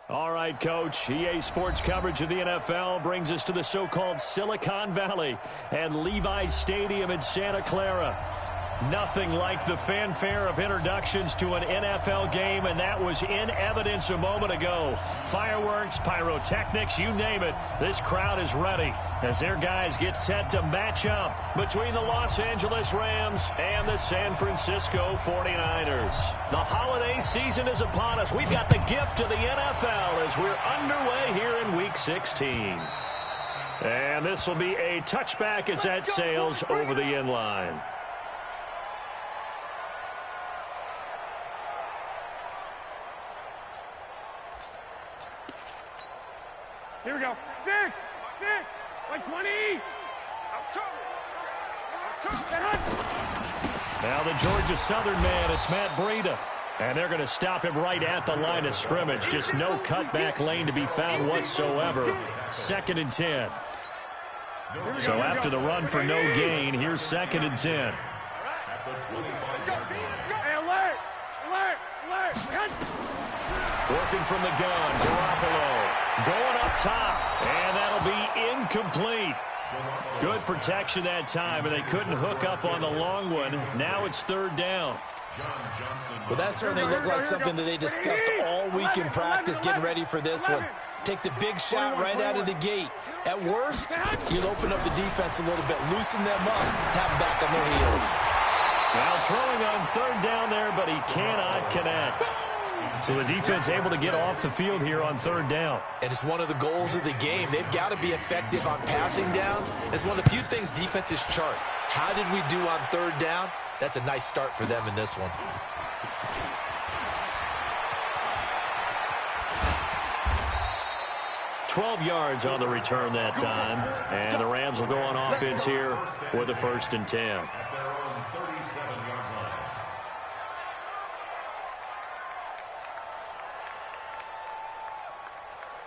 All right, Coach. EA Sports coverage of the NFL brings us to the so-called Silicon Valley and Levi's Stadium in Santa Clara. Nothing like the fanfare of introductions to an NFL game, and that was in evidence a moment ago. Fireworks, pyrotechnics, you name it. This crowd is ready as their guys get set to match up between the Los Angeles Rams and the San Francisco 49ers. The holiday season is upon us. We've got the gift of the NFL as we're underway here in Week 16. And this will be a touchback as that sails over the end line. Here we go. Six. Like 20. Now the Georgia Southern man, it's Matt Breida. And they're going to stop him right at the line of scrimmage. Just no cutback lane to be found whatsoever. 2nd and 10. So after the run for no gain, here's 2nd and 10. Hey, alert! Working from the gun, Garoppolo. Going up top, and that'll be incomplete. Good protection that time, and they couldn't hook up on the long one. Now it's 3rd down. Well, that certainly looked like something that they discussed all week in practice getting ready for this one. Take the big shot right out of the gate. At worst, you'll open up the defense a little bit, loosen them up, have them back on their heels. Now throwing on 3rd down there, but he cannot connect. So the defense able to get off the field here on 3rd down. And it's one of the goals of the game. They've got to be effective on passing downs. It's one of the few things defenses chart. How did we do on 3rd down? That's a nice start for them in this one. $12 yards on the return that time. And the Rams will go on offense here with a 1st and 10.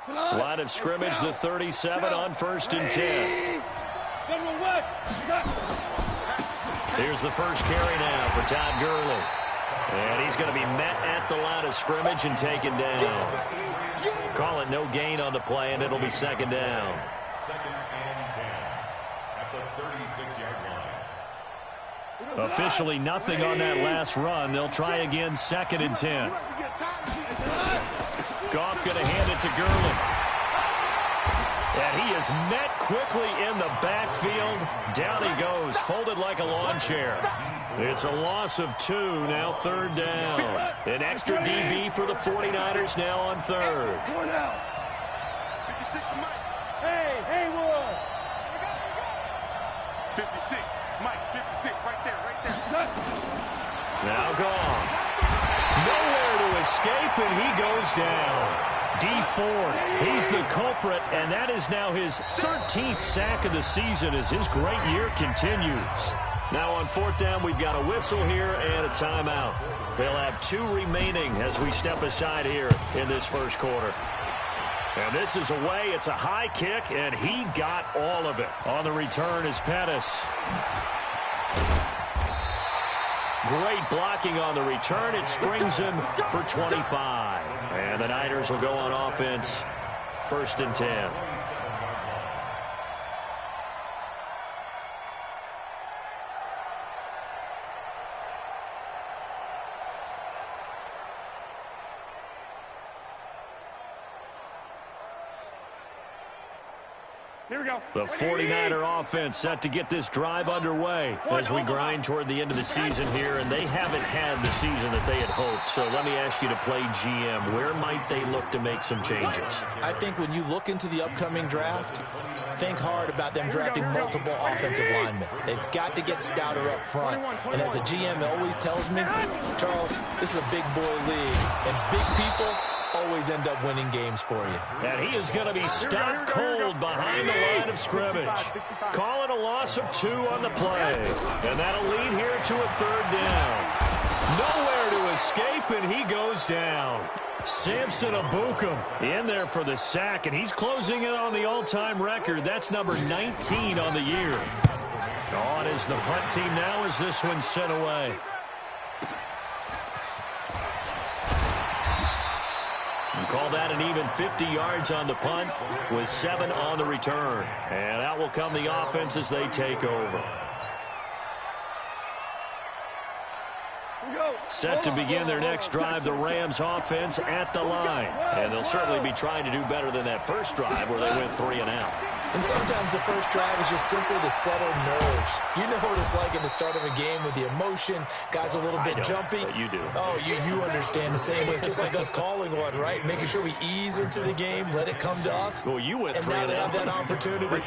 Line of scrimmage, the 37 on 1st and 10. Here's the first carry now for Todd Gurley. And he's going to be met at the line of scrimmage and taken down. Call it no gain on the play, and it'll be 2nd down. 2nd and 10 at the 36-yard line. Officially nothing on that last run. They'll try again, 2nd and 10. Goff going to hand it to Gurley. And he is met quickly in the backfield. Down he goes, folded like a lawn chair. It's a loss of 2, now 3rd down. An extra DB for the 49ers now on 3rd. Hey, Will. 56, Mike, 56, right there. Now gone. Nowhere to escape, and he goes down. D Ford, he's the culprit, and that is now his 13th sack of the season as his great year continues. Now on 4th down, we've got a whistle here and a timeout. They'll have 2 remaining as we step aside here in this first quarter. And this is away. It's a high kick, and he got all of it. On the return is Pettis. Great blocking on the return. It springs him for 25. And the Niners will go on offense, 1st and 10. Here we go. The 49er offense set to get this drive underway as we grind toward the end of the season here, and they haven't had the season that they had hoped. So let me ask you to play GM. Where might they look to make some changes? I think when you look into the upcoming draft, think hard about them drafting multiple offensive linemen. They've got to get stouter up front. And as a GM always tells me, Charles, this is a big boy league, and big people always end up winning games for you. And he is going to be stopped cold behind the line of scrimmage. Call it a loss of 2 on the play. And that'll lead here to a 3rd down. Nowhere to escape, and he goes down. Samson Ebukam in there for the sack, and he's closing in on the all-time record. That's number 19 on the year. On is the punt team now as this one's sent away. Call that an even 50 yards on the punt with 7 on the return. And out will come the offense as they take over. Set to begin their next drive, the Rams offense at the line. And they'll certainly be trying to do better than that first drive where they went 3 and out. And sometimes the first drive is just simply to settle nerves. You know what it's like at the start of a game with the emotion. Guys a little bit jumpy. But you do. Oh, you understand the same way. It's just like us calling one, right? Making sure we ease into the game, let it come to us. Well, you went 3 and out. And now they have that opportunity.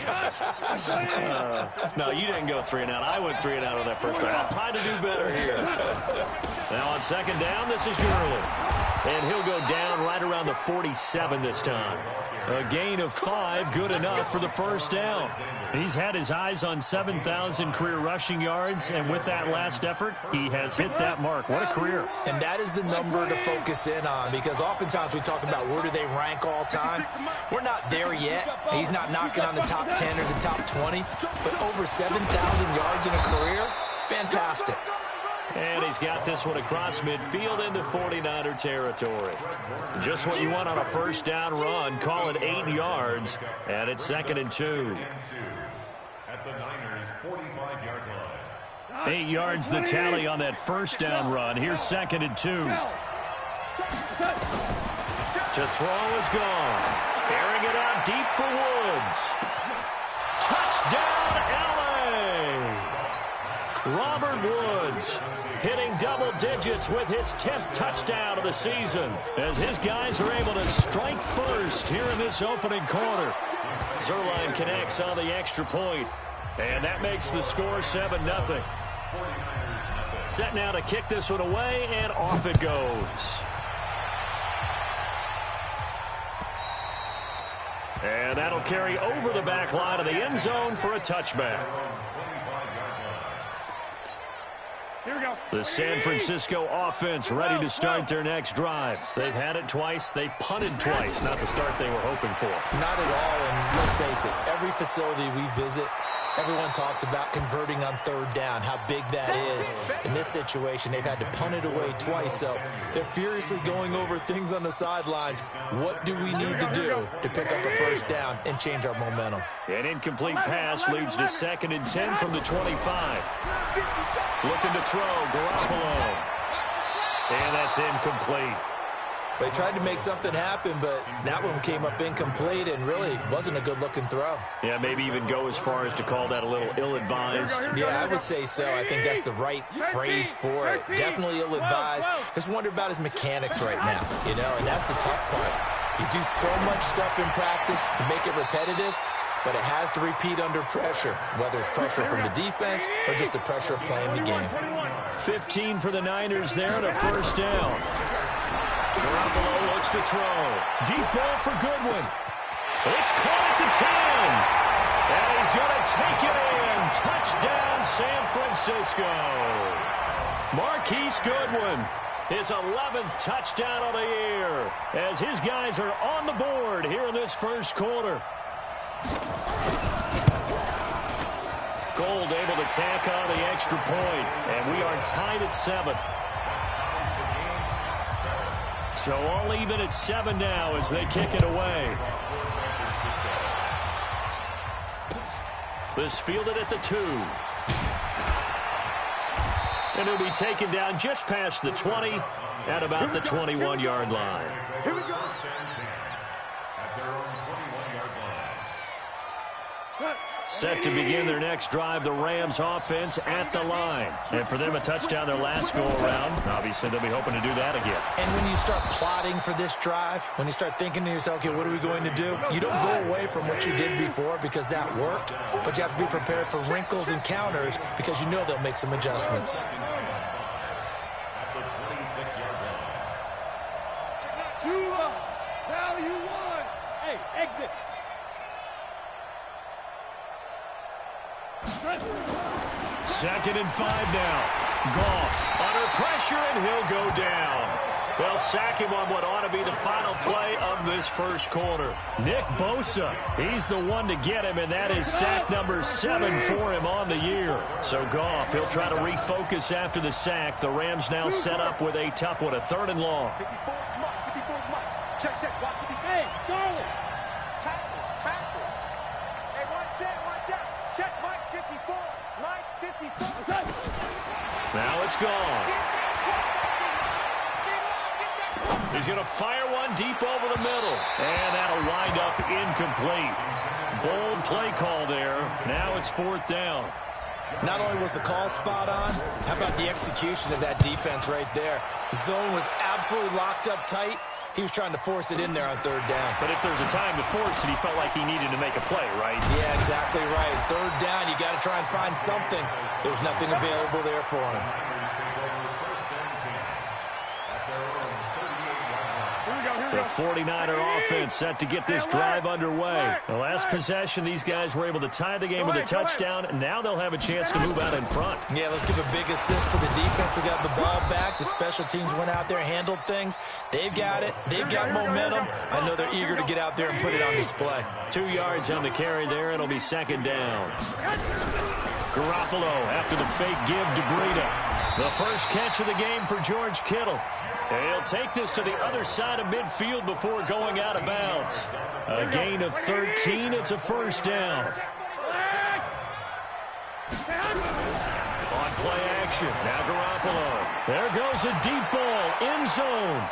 No, you didn't go 3 and out. I went 3 and out on that first drive. I'll try to do better here. Now on second down, this is Gurley. And he'll go down right around the 47 this time. A gain of 5, good enough for the first down. He's had his eyes on 7,000 career rushing yards, and with that last effort, he has hit that mark. What a career. And that is the number to focus in on, because oftentimes we talk about where do they rank all time. We're not there yet. He's not knocking on the top 10 or the top 20, but over 7,000 yards in a career, fantastic. And he's got this one across midfield into 49er territory. Just what you want on a first down run. Call it 8 yards, and it's 2nd and 2. At the Niners' 45-yard line. 8 yards the tally on that first down run. Here's 2nd and 2. To throw is gone. Airing it out deep for Woods. Touchdown, L.A. Robert Woods hitting double digits with his 10th touchdown of the season as his guys are able to strike first here in this opening quarter. Zerline connects on the extra point, and that makes the score 7-0. Set now to kick this one away, and off it goes. And that'll carry over the back line of the end zone for a touchback. Here we go. The San Francisco offense ready to start their next drive. They've had it twice. They've punted twice. Not the start they were hoping for. Not at all, and let's face it, every facility we visit, everyone talks about converting on third down, how big that is. In this situation, they've had to punt it away twice, so they're furiously going over things on the sidelines. What do we need to do to pick up a first down and change our momentum? An incomplete pass leads to 2nd and 10 from the 25. Looking to throw, Garoppolo. And that's incomplete. They tried to make something happen, but that one came up incomplete and really wasn't a good-looking throw. Yeah, maybe even go as far as to call that a little ill-advised. Yeah, I would say so. I think that's the right phrase for it. Definitely ill-advised. Just wonder about his mechanics right now, you know, and that's the tough part. You do so much stuff in practice to make it repetitive, but it has to repeat under pressure, whether it's pressure from the defense or just the pressure of playing the game. 15 for the Niners there and a first down. Garoppolo looks to throw. Deep ball for Goodwin. It's caught at the 10. And he's going to take it in. Touchdown, San Francisco. Marquise Goodwin, his 11th touchdown of the year, as his guys are on the board here in this first quarter. Gold able to tack on the extra point, and we are tied at 7. So all even at 7 now as they kick it away. This fielded at the 2. And he'll be taken down just past the 20 at about the 21-yard line. Here we go. At their own 21-yard line. Set to begin their next drive, the Rams offense at the line. And for them, a touchdown their last go-around. Obviously, they'll be hoping to do that again. And when you start plotting for this drive, when you start thinking to yourself, okay, what are we going to do? You don't go away from what you did before because that worked, but you have to be prepared for wrinkles and counters because you know they'll make some adjustments. At the 26-yard line. 2 up. Value 1. Hey, exit. 2nd and 5 now. Goff under pressure, and he'll go down. They'll sack him on what ought to be the final play of this first quarter. Nick Bosa, he's the one to get him, and that is sack number 7 for him on the year. So Goff, he'll try to refocus after the sack. The Rams now set up with a tough one, a 3rd and long. 54, come on, 54, come on. Check, check. gone. He's going to fire one deep over the middle. And that'll wind up incomplete. Bold play call there. Now it's 4th down. Not only was the call spot on, how about the execution of that defense right there? The zone was absolutely locked up tight. He was trying to force it in there on 3rd down. But if there's a time to force it, he felt like he needed to make a play, right? Yeah, exactly right. 3rd down, you got to try and find something. There was nothing available there for him. The 49er offense set to get this drive underway. The last possession, these guys were able to tie the game with a touchdown. Now they'll have a chance to move out in front. Yeah, let's give a big assist to the defense who got the ball back. The special teams went out there, handled things. They've got it. They've got momentum. I know they're eager to get out there and put it on display. 2 yards on the carry there. It'll be 2nd down. Garoppolo after the fake give to Breida. The first catch of the game for George Kittle. He'll take this to the other side of midfield before going out of bounds. A gain of 13. It's a 1st down. On play action. Now Garoppolo. There goes a deep ball. End zone.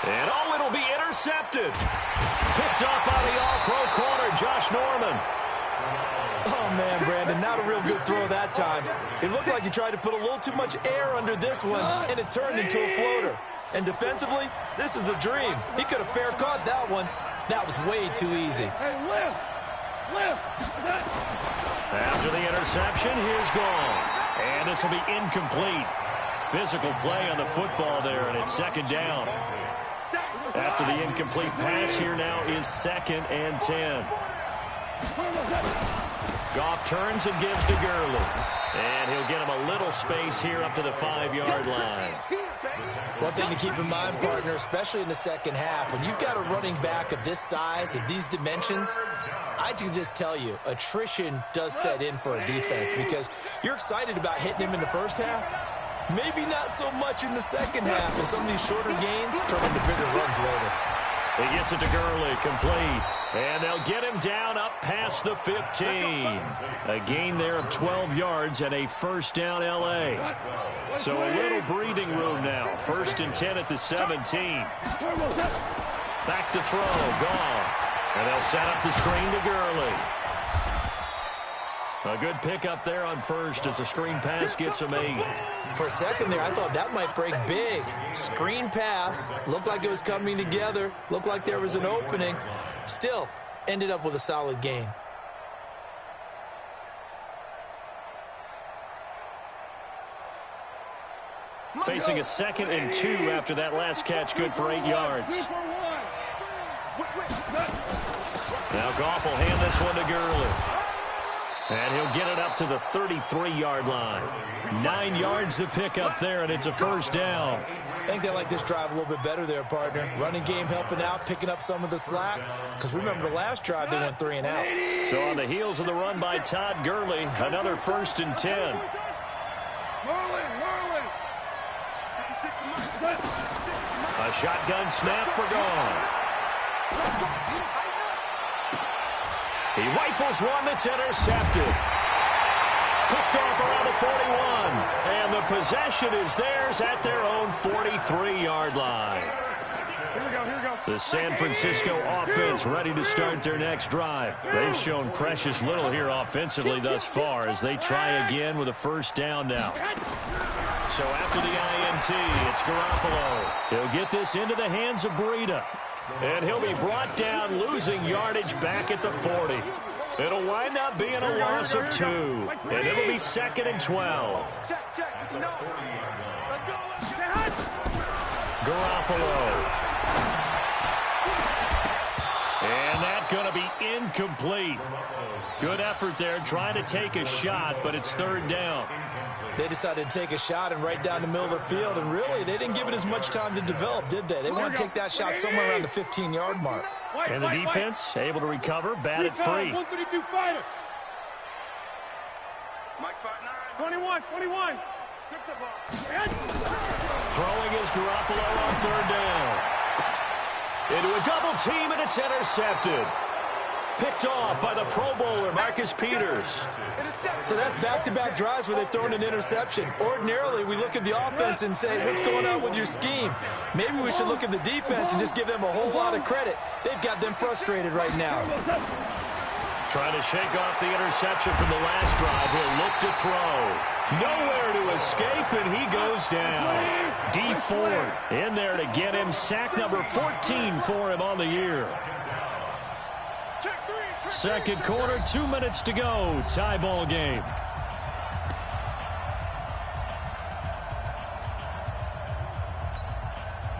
And oh, it'll be intercepted. Picked up by the all-pro corner, Josh Norman. Oh, man, Brandon, not a real good throw that time. It looked like he tried to put a little too much air under this one, and it turned into a floater. And defensively, this is a dream. He could have fair caught that one. That was way too easy. After the interception, here's gone. And this will be incomplete. Physical play on the football there, and it's 2nd down. After the incomplete pass, here now is 2nd and 10. Goff turns and gives to Gurley. And he'll get him a little space here up to the 5-yard line. One thing to keep in mind, partner, especially in the second half, when you've got a running back of this size, of these dimensions, I can just tell you, attrition does set in for a defense because you're excited about hitting him in the first half. Maybe not so much in the second half, and some of these shorter gains turn into bigger runs later. He gets it to Gurley, complete. And they'll get him down up past the 15. A gain there of 12 yards and a 1st down L.A. So a little breathing room now. 1st and 10 at the 17. Back to throw, Goff. And they'll set up the screen to Gurley. A good pickup there on 1st as the screen pass gets him 8. For a second there, I thought that might break big. Screen pass. Looked like it was coming together. Looked like there was an opening. Still, ended up with a solid game. Facing a 2nd and 2 after that last catch, good for 8 yards. Now Goff will hand this one to Gurley. And he'll get it up to the 33-yard line. 9 yards to pick up there, and it's a 1st down. I think they like this drive a little bit better there, partner. Running game helping out, picking up some of the slack. Because remember the last drive, they went 3 and out. So on the heels of the run by Todd Gurley, another 1st and 10. A shotgun snap for Goff. He rifles one that's intercepted. Picked off around the 41. And the possession is theirs at their own 43-yard line. Here we go. The San Francisco offense ready to start their next drive. They've shown precious little here offensively thus far as they try again with a 1st down now. So after the INT, it's Garoppolo. He'll get this into the hands of Breida. And he'll be brought down, losing yardage back at the 40. It'll wind up being a loss of 2. And it'll be 2nd and 12. Garoppolo. And that's going to be incomplete. Good effort there, trying to take a shot, but it's 3rd down. They decided to take a shot and right down the middle of the field, and really, they didn't give it as much time to develop, did they? They want to take that shot somewhere around the 15-yard mark. And the defense able to recover, bat it free. 132 fighter. 21. Throwing is Garoppolo on 3rd down. Into a double team, and it's intercepted. picked off by the Pro Bowler, Marcus Peters. So that's back-to-back drives where they've thrown an interception. Ordinarily, we look at the offense and say, what's going on with your scheme? Maybe we should look at the defense and just give them a whole lot of credit. They've got them frustrated right now. Trying to shake off the interception from the last drive. He'll look to throw. Nowhere to escape, and he goes down. D Ford in there to get him. Sack number 14 for him on the year. Second quarter, 2 minutes to go. Tie ball game.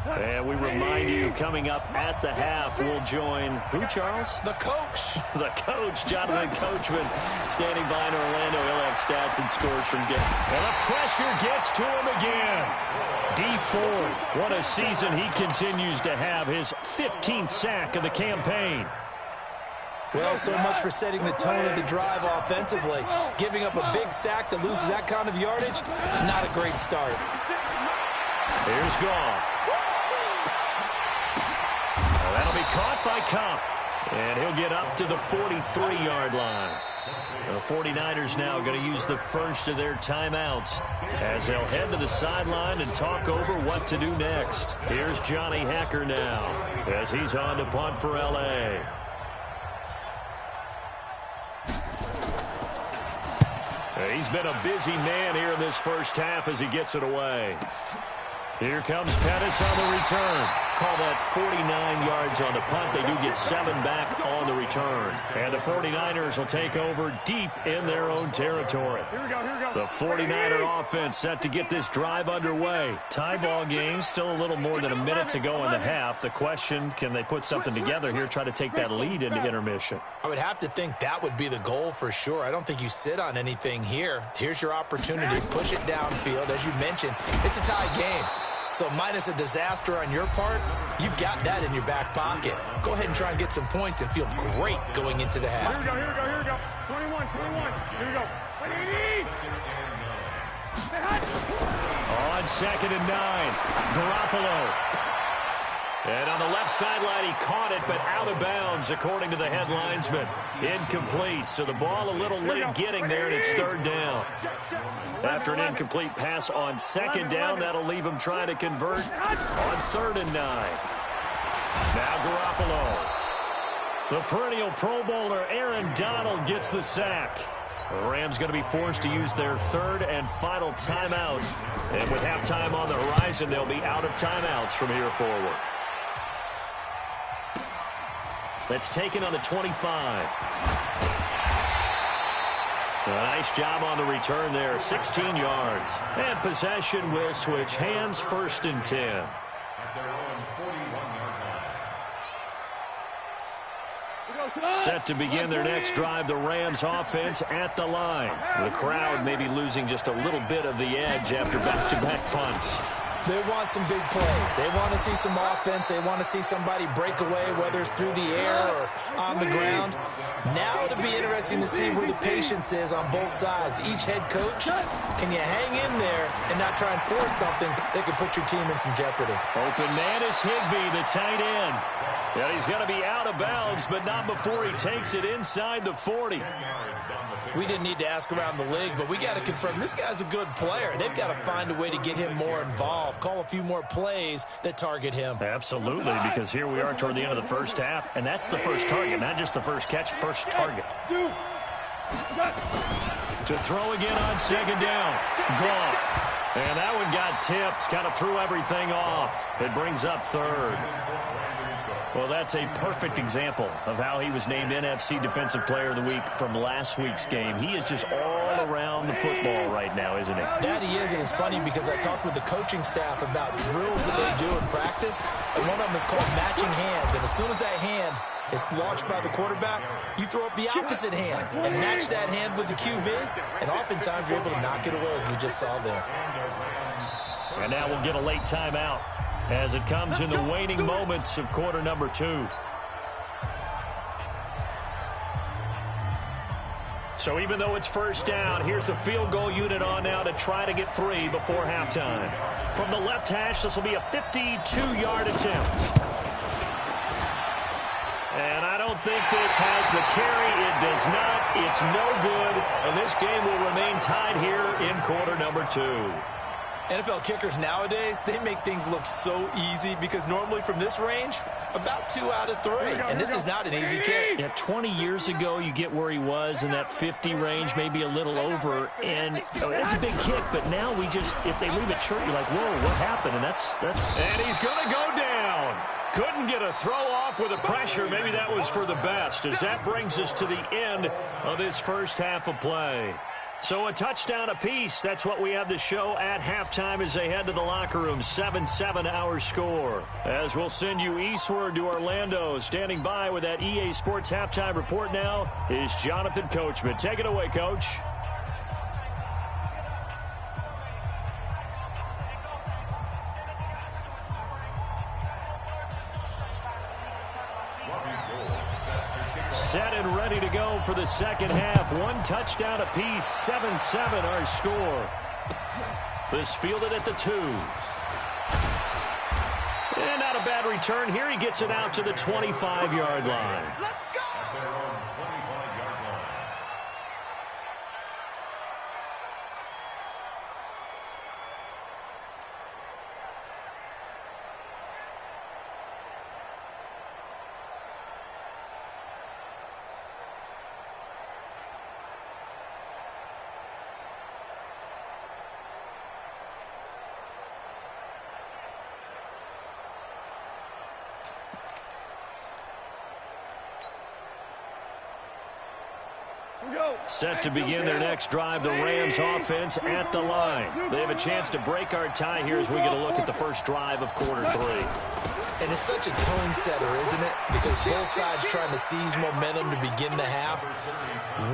And we remind you, coming up at the half, we'll join who, Charles? The coach. The coach, Jonathan Coachman, standing by in Orlando. He'll have stats and scores from game. And the pressure gets to him again. D Ford, what a season he continues to have. His 15th sack of the campaign. Well, so much for setting the tone of the drive offensively. Giving up a big sack that loses that kind of yardage, not a great start. Here's Goff. That'll be caught by Cup. And he'll get up to the 43-yard line. The 49ers now going to use the first of their timeouts as they'll head to the sideline and talk over what to do next. Here's Johnny Hacker now as he's on to punt for L.A. He's been a busy man here in this first half as he gets it away. Here comes Pettis on the return. Call that 49 yards on the punt. They do get 7 back on the return. And the 49ers will take over deep in their own territory. Here we go. The 49er offense set to get this drive underway. Tie ball game, still a little more than a minute to go in the half. The question, can they put something together here, try to take that lead into intermission? I would have to think that would be the goal for sure. I don't think you sit on anything here. Here's your opportunity. Push it downfield. As you mentioned, it's a tie game. So minus a disaster on your part, you've got that in your back pocket. Go ahead and try and get some points and feel great going into the half. Here we go. 21. Here we go. 20. On 2nd and 9, Garoppolo. And on the left sideline, he caught it, but out of bounds, according to the head linesman. Incomplete, so the ball a little late getting there, and it's 3rd down. After an incomplete pass on 2nd down, that'll leave him trying to convert on 3rd and 9. Now Garoppolo. The perennial Pro Bowler Aaron Donald gets the sack. The Rams going to be forced to use their 3rd and final timeout. And with halftime on the horizon, they'll be out of timeouts from here forward. That's taken on the 25. A nice job on the return there, 16 yards. And possession will switch hands, 1st and 10. Set to begin their next drive, the Rams offense at the line. The crowd may be losing just a little bit of the edge after back-to-back punts. They want some big plays. They want to see some offense. They want to see somebody break away, whether it's through the air or on the ground. Now it'll be interesting to see where the patience is on both sides. Each head coach, can you hang in there and not try and force something that could put your team in some jeopardy? Open man is Higbee, the tight end. And he's going to be out of bounds, but not before he takes it inside the 40. We didn't need to ask around the league, but we got to confirm this guy's a good player. They've got to find a way to get him more involved, call a few more plays that target him. Absolutely, because here we are toward the end of the first half, and that's the first target, not just the first catch, first target. To throw again on 2nd down. Goff. And that one got tipped, kind of threw everything off. It brings up 3rd. Well, that's a perfect example of how he was named NFC Defensive Player of the Week from last week's game. He is just all around the football right now, isn't he? That he is, and it's funny because I talked with the coaching staff about drills that they do in practice, and one of them is called matching hands. And as soon as that hand is launched by the quarterback, you throw up the opposite hand and match that hand with the QB, and oftentimes you're able to knock it away, as we just saw there. And now we'll get a late timeout as it comes in the waning moments of quarter number 2. So even though it's 1st down, here's the field goal unit on now to try to get 3 before halftime. From the left hash, this will be a 52-yard attempt. And I don't think this has the carry. It does not. It's no good. And this game will remain tied here in quarter number 2. NFL kickers nowadays, they make things look so easy because normally from this range, about 2 out of 3. And this is not an easy kick. Yeah, 20 years ago, you get where he was in that 50 range, maybe a little over. And it's a big kick, but now we just, if they leave it short, you're like, whoa, what happened? And that's. And he's going to go down. Couldn't get a throw off with the pressure. Maybe that was for the best, as that brings us to the end of this first half of play. So a touchdown apiece. That's what we have to show at halftime as they head to the locker room. 7-7 our score. As we'll send you eastward to Orlando. Standing by with that EA Sports halftime report now is Jonathan Coachman. Take it away, Coach. Set and ready to go for the second half. 1 touchdown apiece, 7-7 our score. This fielded at the 2. And not a bad return here. He gets it out to the 25-yard line. At their own 25-yard line. Set to begin their next drive, the Rams offense at the line. They have a chance to break our tie here as we get a look at the first drive of quarter 3. And it's such a tone setter, isn't it? Because both sides trying to seize momentum to begin the half.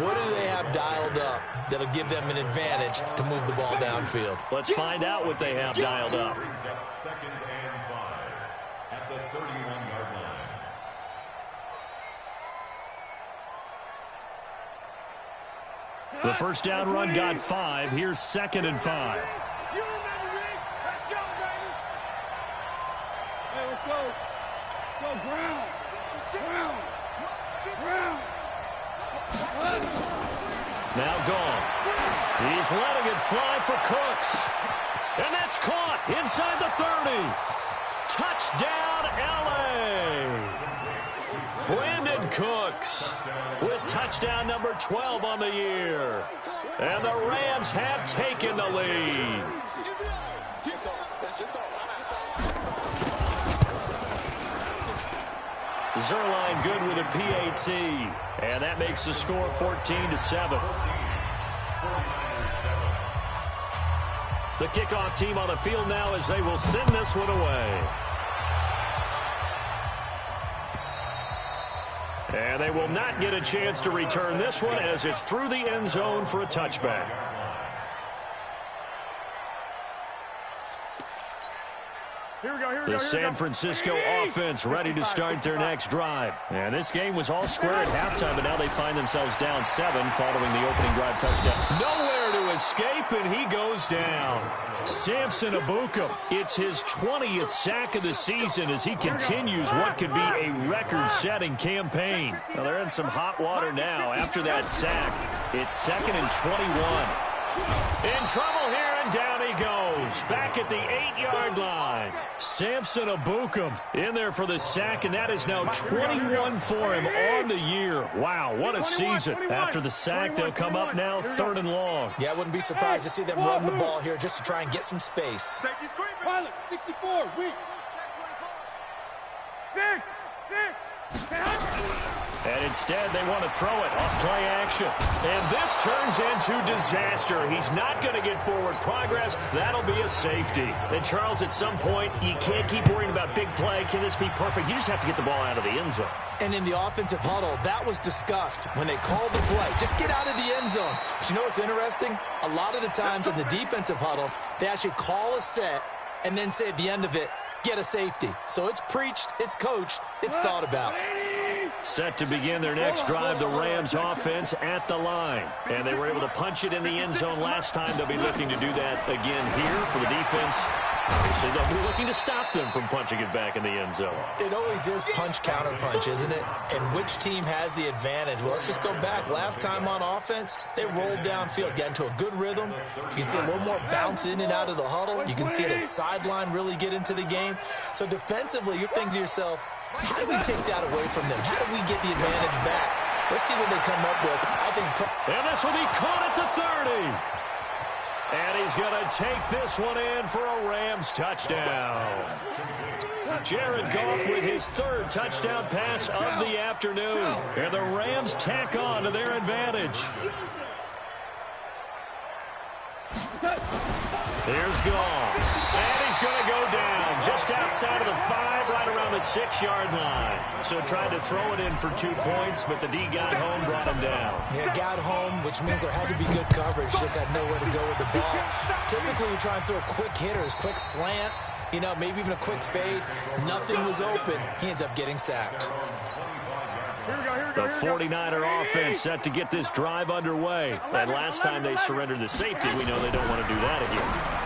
What do they have dialed up that'll give them an advantage to move the ball downfield? Let's find out what they have dialed up. Brings up 2nd and 5 at the 31-yard line. The first down run got 5. Here's 2nd and 5. You remember me? Let's go, baby. Hey, let's go. Go, ground. Ground. Now gone. He's letting it fly for Cooks. And that's caught inside the 30. Touchdown, L.A. Brandon Cooks with touchdown number 12 on the year. And the Rams have taken the lead. Zerline good with a PAT. And that makes the score 14-7. The kickoff team on the field now as they will send this one away. And they will not get a chance to return this one as it's through the end zone for a touchback. The San Francisco offense ready to start their next drive. And this game was all square at halftime, but now they find themselves down 7 following the opening drive touchdown. Nowhere to escape, and he goes down. Samson Ebukam, it's his 20th sack of the season as he continues what could be a record-setting campaign. Well, they're in some hot water now after that sack. It's 2nd and 21. In trouble here, and down he goes. Back at the 8-yard line. Samson Ebukam in there for the sack, and that is now 21 for him on the year. Wow, what a season. After the sack, they'll come up now 3rd and long. Yeah, I wouldn't be surprised to see them run the ball here just to try and get some space. Pilot, 64, weak. Dick. And instead, they want to throw it off play action. And this turns into disaster. He's not going to get forward progress. That'll be a safety. And, Charles, at some point, you can't keep worrying about big play. Can this be perfect? You just have to get the ball out of the end zone. And in the offensive huddle, that was discussed when they called the play. Just get out of the end zone. But you know what's interesting? A lot of the times in the defensive huddle, they actually call a set and then say at the end of it, get a safety. So it's preached, it's coached, it's thought about. Set to begin their next drive, the Rams offense at the line. And they were able to punch it in the end zone last time. They'll be looking to do that again here for the defense. Obviously, they'll be looking to stop them from punching it back in the end zone. It always is punch-counter-punch, isn't it? And which team has the advantage? Well, let's just go back. Last time on offense, they rolled downfield, got into a good rhythm. You can see a little more bounce in and out of the huddle. You can see the sideline really get into the game. So defensively, you're thinking to yourself, how do we take that away from them? How do we get the advantage back? Let's see what they come up with. I think. And this will be caught at the 30. And he's going to take this one in for a Rams touchdown. Jared Goff with his third touchdown pass of the afternoon. And the Rams tack on to their advantage. Here's Goff. And he's going to go down just outside of the 5, right around the 6-yard line. So tried to throw it in for 2 points, but the D got home, brought him down. Yeah, got home, which means there had to be good coverage. Just had nowhere to go with the ball. Typically, you try and throw quick hitters, quick slants, you know, maybe even a quick fade. Nothing was open. He ends up getting sacked. The 49er offense set to get this drive underway. And last time they surrendered the safety, we know they don't want to do that again.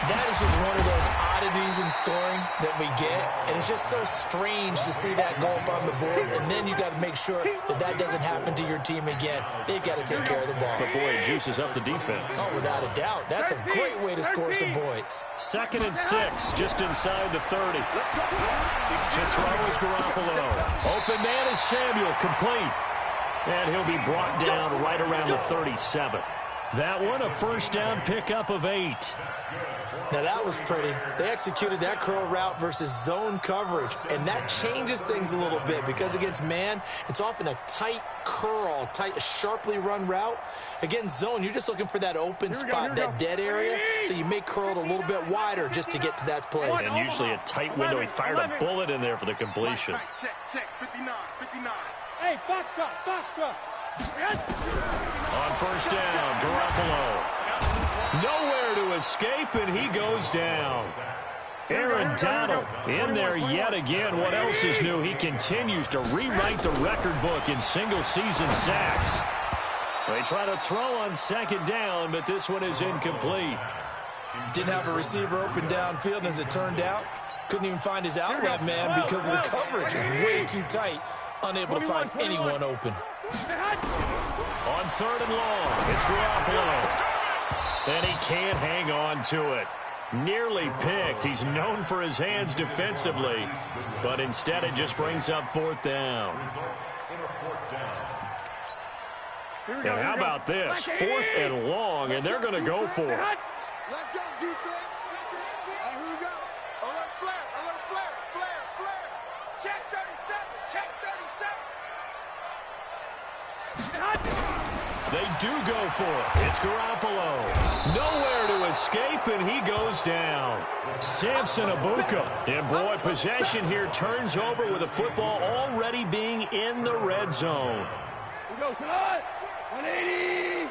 That is just one of those oddities in scoring that we get. And it's just so strange to see that go up on the board. And then you got to make sure that that doesn't happen to your team again. They've got to take care of the ball. But, boy, it juices up the defense. Oh, without a doubt. That's a great way to score some points. 2nd and 6, just inside the 30. To throw is Garoppolo. Open man is Samuel, complete. And he'll be brought down right around the 37. That one, a first down pickup of 8. Now, that was pretty. They executed that curl route versus zone coverage, and that changes things a little bit because against man, it's often a tight curl, tight, sharply run route. Against zone, you're just looking for that open spot, that dead area, so you may curl it a little bit wider just to get to that place. And usually a tight window. He fired a bullet in there for the completion. Check, 59. Hey, foxtrot. On first down, Garoppolo. Nowhere to escape, and he goes down. Aaron Donald in there yet again. What else is new? He continues to rewrite the record book in single-season sacks. They try to throw on 2nd down, but this one is incomplete. Didn't have a receiver open downfield, and as it turned out, couldn't even find his outlet man because of the coverage. It was way too tight, unable to find anyone open. On 3rd and long, it's Garoppolo. And he can't hang on to it. Nearly picked. He's known for his hands defensively, but instead it just brings up 4th down. And how about this? 4th and long, and they're going to go for it. Let's go, defense. Here we go. Alert flare. Check 37. They do go for it. It's Garoppolo. Nowhere to escape, and he goes down. Samson Abuka. And, boy, possession here turns over with the football already being in the red zone. We go, tonight. 180.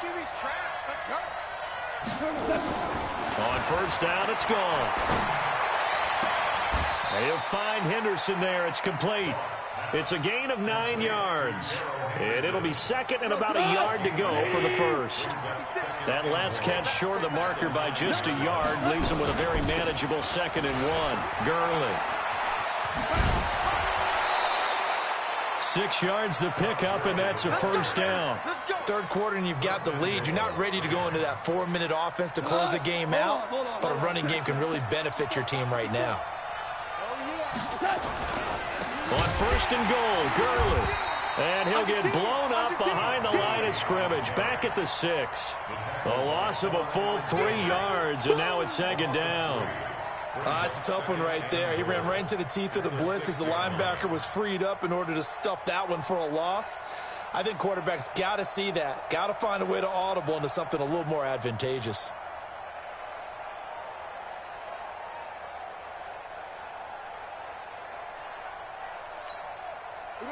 Kimmy's traps. Let's go. On first down, it's gone. They'll find Henderson there. It's complete. It's a gain of 9 yards. And it'll be 2nd and about a yard to go for the first. That last catch short of the marker by just a yard leaves him with a very manageable 2nd and 1. Gurley. 6 yards the pickup, and that's a first down. 3rd quarter, and you've got the lead. You're not ready to go into that 4-minute offense to close the game out, but a running game can really benefit your team right now. On 1st and goal, Gurley. And he'll get blown up behind the line of scrimmage. Back at the 6. A loss of a full 3 yards, and now it's 2nd down. It's a tough one right there. He ran right into the teeth of the blitz as the linebacker was freed up in order to stuff that one for a loss. I think quarterbacks got to see that. Got to find a way to audible into something a little more advantageous.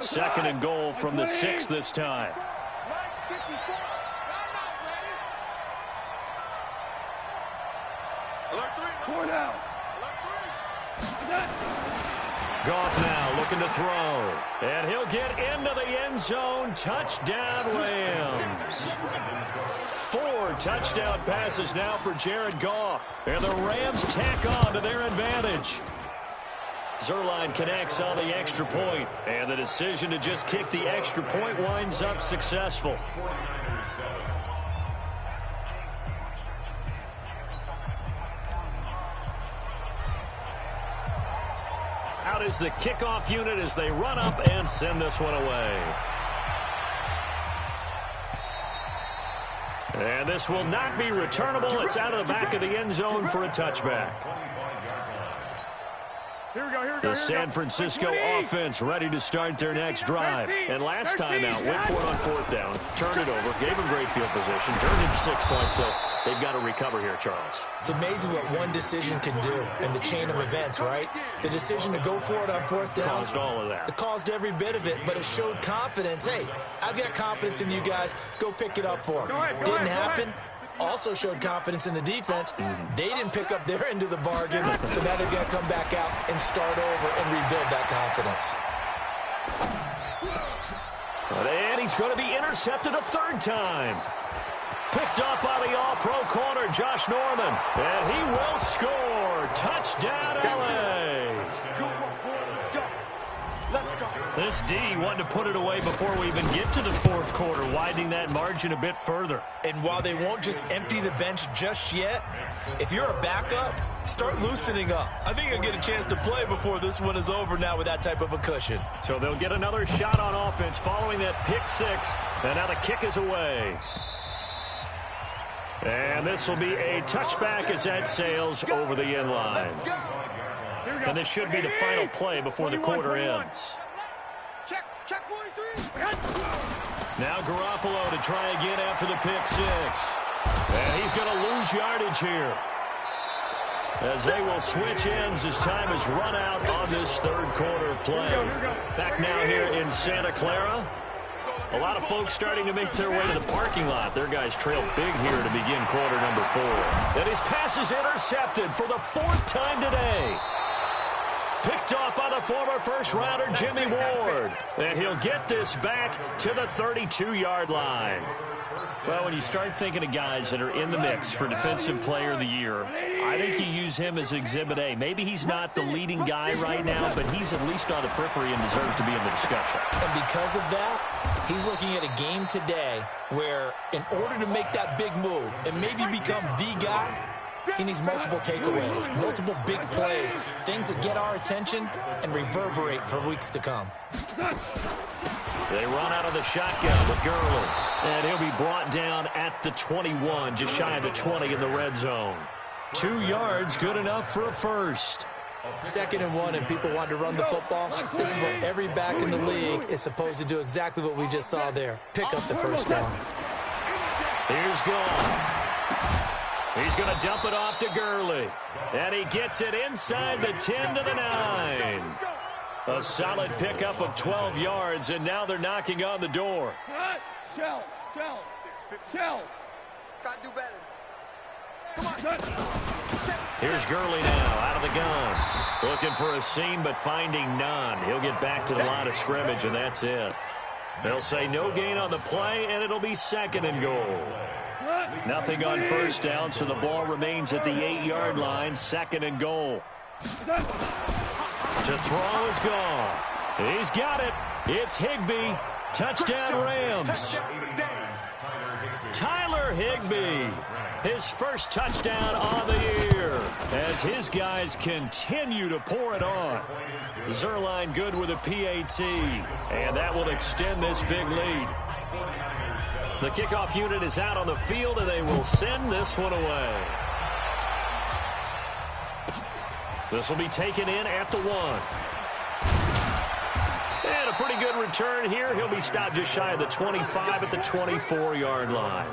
Second and goal from the 6 this time. Goff now looking to throw. And he'll get into the end zone. Touchdown, Rams. 4 touchdown passes now for Jared Goff. And the Rams tack on to their advantage. Zuerlein connects on the extra point. And the decision to just kick the extra point winds up successful. Out is the kickoff unit as they run up and send this one away. And this will not be returnable. It's out of the back of the end zone for a touchback. Here we go. The San Francisco offense ready to start their next drive. And last time out, went for it on 4th down, turned it over, gave them great field position, turned into 6 points, so they've got to recover here, Charles. It's amazing what one decision can do in the chain of events, right? The decision to go for it on 4th down. Caused all of that. It caused every bit of it, but it showed confidence. Hey, I've got confidence in you guys. Go pick it up for them. Didn't happen. Also showed confidence in the defense. They didn't pick up their end of the bargain, so now they've got to come back out and start over and rebuild that confidence. And he's going to be intercepted a 3rd time. Picked up by the all-pro corner, Josh Norman. And he will score. Touchdown, L.A. This D wanted to put it away before we even get to the 4th quarter, widening that margin a bit further. And while they won't just empty the bench just yet, if you're a backup, start loosening up. I think you'll get a chance to play before this one is over now with that type of a cushion. So they'll get another shot on offense following that pick 6, and now the kick is away. And this will be a touchback as that sails over the end line. And this should be the final play before the quarter ends. Check 43. Now Garoppolo to try again after the pick 6. And he's going to lose yardage here, as they will switch ends as time has run out on this 3rd quarter of play. Back now here in Santa Clara. A lot of folks starting to make their way to the parking lot. Their guys trail big here to begin quarter number 4. And his pass is intercepted for the 4th time today. Picked off by the former first-rounder Jimmy Ward. And he'll get this back to the 32-yard line. Well, when you start thinking of guys that are in the mix for Defensive Player of the Year, I think you use him as Exhibit A. Maybe he's not the leading guy right now, but he's at least on the periphery and deserves to be in the discussion. And because of that, he's looking at a game today where in order to make that big move and maybe become the guy, he needs multiple takeaways, multiple big plays, things that get our attention and reverberate for weeks to come. They run out of the shotgun with Gurley. And he'll be brought down at the 21, just shy of the 20 in the red zone. 2 yards, good enough for a first. 2nd and 1, and people want to run the football. This is what every back in the league is supposed to do, exactly what we just saw there. Pick up the first down. Here's Goff. He's going to dump it off to Gurley. And he gets it inside the 10 to the 9. A solid pickup of 12 yards, and now they're knocking on the door. Shell. Got to do better. Come on, Here's Gurley now out of the gun. Looking for a seam, but finding none. He'll get back to the line of scrimmage, and that's it. They'll say no gain on the play, and it'll be 2nd and goal. Nothing on first down, so the ball remains at the 8-yard line. 2nd and goal. To throw is Goff. He's got it. It's Higbee. Touchdown Rams. Tyler Higbee. His first touchdown on the year as his guys continue to pour it on. Zuerlein good with a PAT, and that will extend this big lead. The kickoff unit is out on the field, and they will send this one away. This will be taken in at the 1. And a pretty good return here. He'll be stopped just shy of the 25 at the 24-yard line.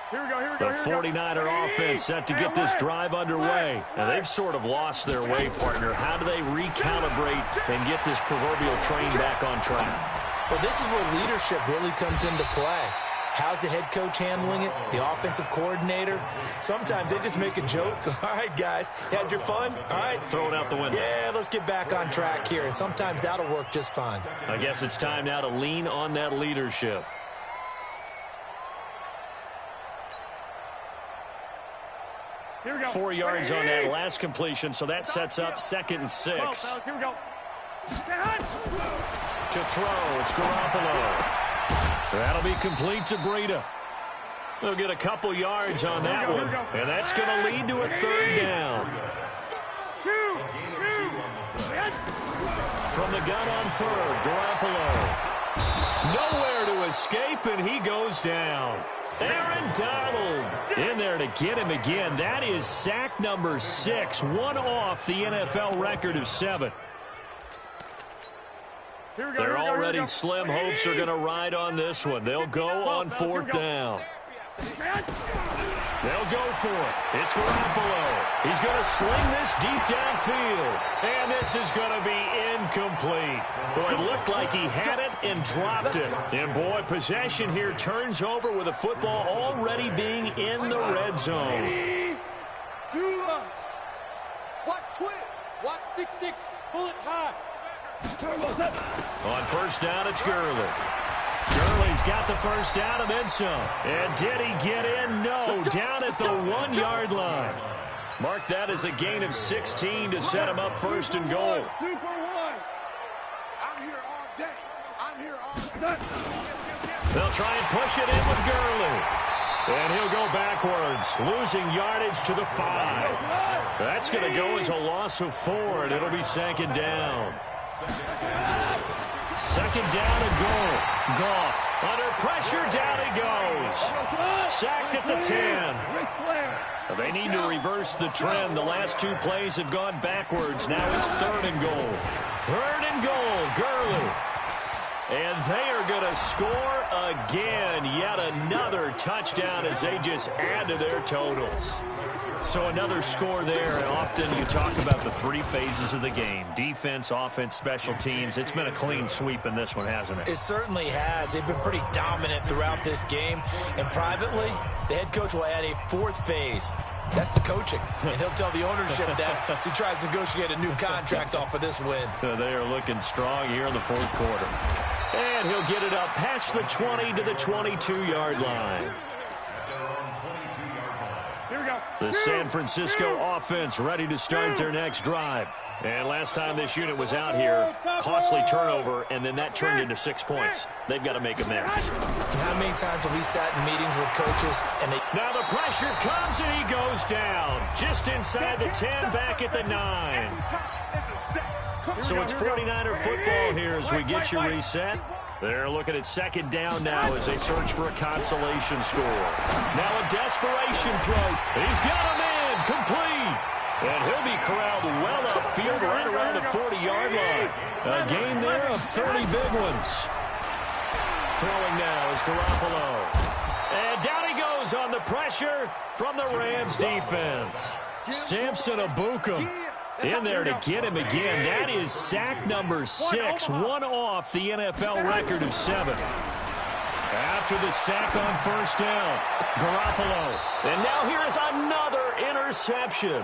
Here we go. The 49er offense set to get this drive underway. And they've sort of lost their way, partner. How do they recalibrate and get this proverbial train back on track? Well, this is where leadership really comes into play. How's the head coach handling it? The offensive coordinator? Sometimes they just make a joke. All right, guys, had your fun? All right. Throw it out the window. Yeah, let's get back on track here, and sometimes that'll work just fine. I guess it's time now to lean on that leadership. Here we go. 4 yards on that last completion, so that sets up 2nd and 6. Here we go. To throw, it's Garoppolo. That'll be complete to Breida. They'll get a couple yards on that one, and that's going to lead to a 3rd down. From the gun on 3rd, Garoppolo. Nowhere to escape, and he goes down. Aaron Donald in there to get him again. That is sack number 6, one off the NFL record of 7. They're already slim hopes are going to ride on this one. They'll go on 4th down. They'll go for it. It's Garoppolo. He's going to sling this deep downfield. And this is going to be incomplete. Boy, it looked like he had it and dropped it. And, boy, possession here turns over with the football already being in the red zone. Watch twist. Watch 6-6. Pull it high. On 1st down, it's Gurley. Gurley's got the 1st down and then some. And did he get in? No. Down at the 1-yard line. Mark that as a gain of 16 to set him up 1st and goal. I'm here all day. I'm here all day. They'll try and push it in with Gurley. And he'll go backwards, losing yardage to the 5. That's going to go as a loss of 4, and it'll be 2nd down. 2nd down and goal. Goff under pressure, down he goes. Sacked at the 10. They need to reverse the trend. The last 2 plays have gone backwards. Now it's 3rd and goal. 3rd and goal, Gurley. And they are going to score again. Yet another touchdown as they just add to their totals. So another score there. And often you talk about the 3 phases of the game. Defense, offense, special teams. It's been a clean sweep in this one, hasn't it? It certainly has. They've been pretty dominant throughout this game. And privately, the head coach will add a 4th phase. That's the coaching. And he'll tell the ownership that as he tries to negotiate a new contract off of this win. They are looking strong here in the 4th quarter. And he'll get it up past the 20 to the 22-yard line. Here we go. The San Francisco offense ready to start their next drive. And last time this unit was out here, costly turnover, and then that turned into 6 points. They've got to make amends. And how many times have we sat in meetings with coaches and they... Now the pressure comes and he goes down. Just inside the 10, back at the 9. So it's 49er football here as we get you reset. They're looking at 2nd down now as they search for a consolation score. Now a desperation throw. He's got him in. Complete. And he'll be corralled well upfield right around the 40-yard line. A gain there of 30 big ones. Throwing now is Garoppolo. And down he goes on the pressure from the Rams defense. Samson Abukum in there to get him again. That is sack number 6, one off the NFL record of 7. After the sack on 1st down, Garoppolo. And now here is another interception.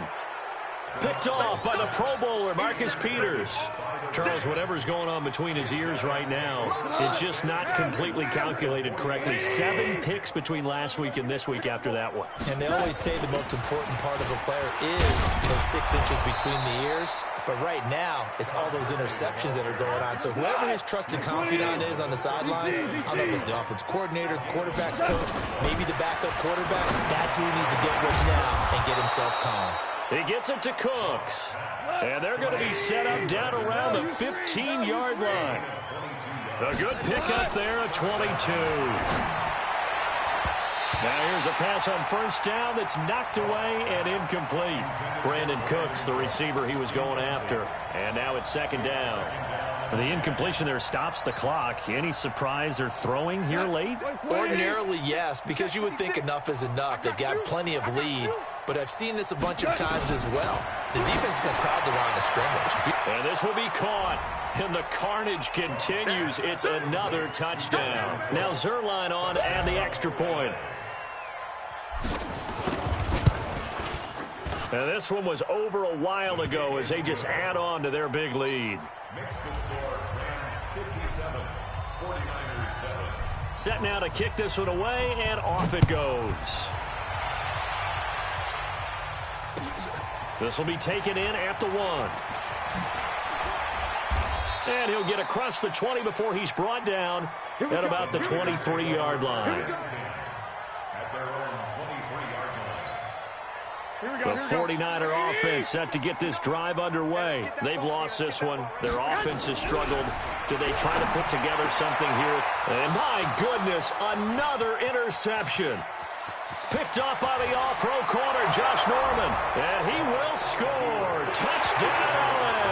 Picked off by the Pro Bowler, Marcus Peters. Charles, whatever's going on between his ears right now, it's just not completely calculated correctly. 7 picks between last week and this week after that one. And they always say the most important part of a player is those 6 inches between the ears. But right now, it's all those interceptions that are going on. So whoever his trusted confidant is on the sidelines, I don't know if it's the offense coordinator, the quarterback's coach, maybe the backup quarterback, that's who he needs to get with now and get himself calm. He gets it to Cooks. And they're going to be set up down around the 15-yard line. A good pickup there at 22. Now here's a pass on 1st down that's knocked away and incomplete. Brandon Cooks, the receiver he was going after. And now it's 2nd down. The incompletion there stops the clock. Any surprise they're throwing here late? Ordinarily, yes, because you would think enough is enough. They've got plenty of lead. But I've seen this a bunch of times as well. The defense can crowd the line of scrimmage. And this will be caught. And the carnage continues. It's another touchdown. Now Zerline on and the extra point. And this one was over a while ago as they just add on to their big lead. Makes the score Rams 57, 49ers 7. Set now to kick this one away, and off it goes. This will be taken in at the 1. And he'll get across the 20 before he's brought down at about the 23-yard line. At their own 23-yard line. The 49er offense set to get this drive underway. They've lost this one. Their offense has struggled. Do they try to put together something here? And my goodness, another interception. Picked up by the all-pro corner, Josh Norman. And he will score. Touchdown, LA.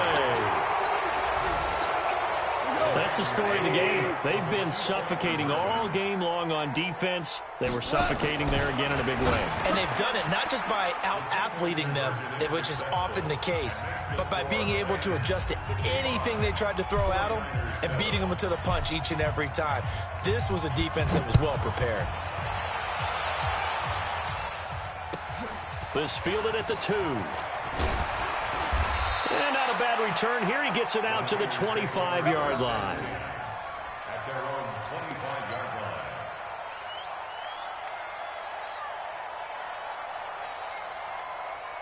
That's the story of the game. They've been suffocating all game long on defense. They were suffocating there again in a big way. And they've done it not just by out-athleting them, which is often the case, but by being able to adjust to anything they tried to throw at them and beating them to the punch each and every time. This was a defense that was well prepared. This fielded at the 2. And not a bad return here. He gets it out to the 25-yard line. At their own 25-yard line.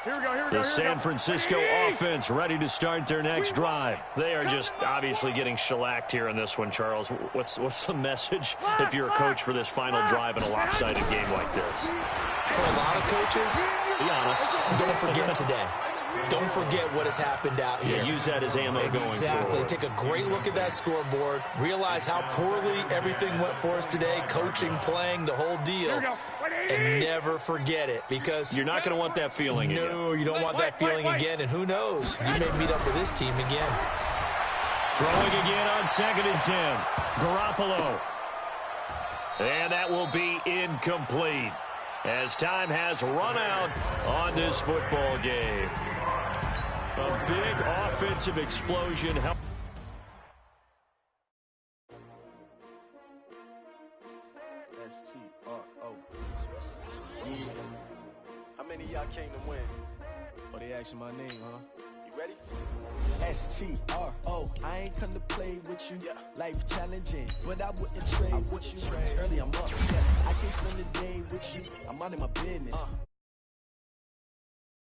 Here we go. The San Francisco offense ready to start their next drive. They are just obviously getting shellacked here in this one, Charles. What's the message if you're a coach for this final drive in a lopsided game like this? For a lot of coaches, be honest, don't forget today. Don't forget what has happened out here. Yeah, use that as ammo going forward. Exactly. Take a great look at that scoreboard. Realize how poorly everything went for us today. Coaching, playing, the whole deal. And never forget it, because you're not going to want that feeling again. No, you don't want that feeling again. And who knows? You may meet up with this team again. Throwing again on 2nd and 10. Garoppolo. And that will be incomplete, as time has run out on this football game. A big offensive explosion. S-T-R-O. Yeah. How many of y'all came to win? Oh, they asking my name, huh? You ready? S-T-R-O. I ain't come to play with you. Yeah. Life challenging, but I wouldn't trade with you. Early I'm up. I can't spend the day with you. I'm out of my business.